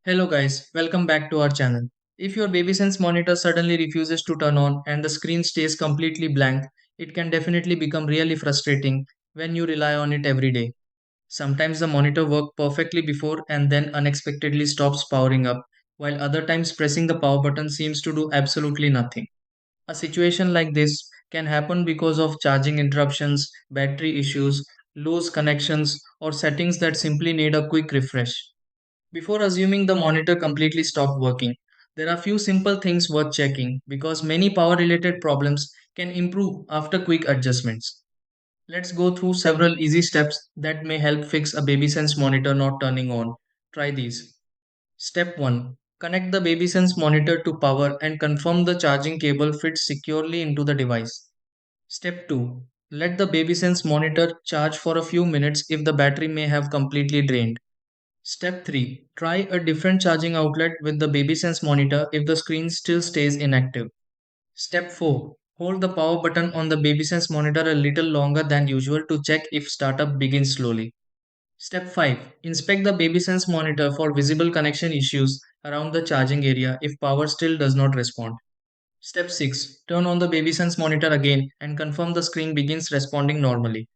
Hello guys, welcome back to our channel. If your Babysense monitor suddenly refuses to turn on and the screen stays completely blank, it can definitely become really frustrating when you rely on it every day. Sometimes the monitor works perfectly before and then unexpectedly stops powering up, while other times pressing the power button seems to do absolutely nothing. A situation like this can happen because of charging interruptions, battery issues, loose connections, or settings that simply need a quick refresh. Before assuming the monitor completely stopped working, there are few simple things worth checking because many power related problems can improve after quick adjustments. Let's go through several easy steps that may help fix a BabySense monitor not turning on. Try these. Step 1. Connect the BabySense monitor to power and confirm the charging cable fits securely into the device. Step 2. Let the BabySense monitor charge for a few minutes if the battery may have completely drained. Step 3. Try a different charging outlet with the BabySense monitor if the screen still stays inactive. Step 4. Hold the power button on the BabySense monitor a little longer than usual to check if startup begins slowly. Step 5. Inspect the BabySense monitor for visible connection issues around the charging area if power still does not respond. Step 6. Turn on the BabySense monitor again and confirm the screen begins responding normally.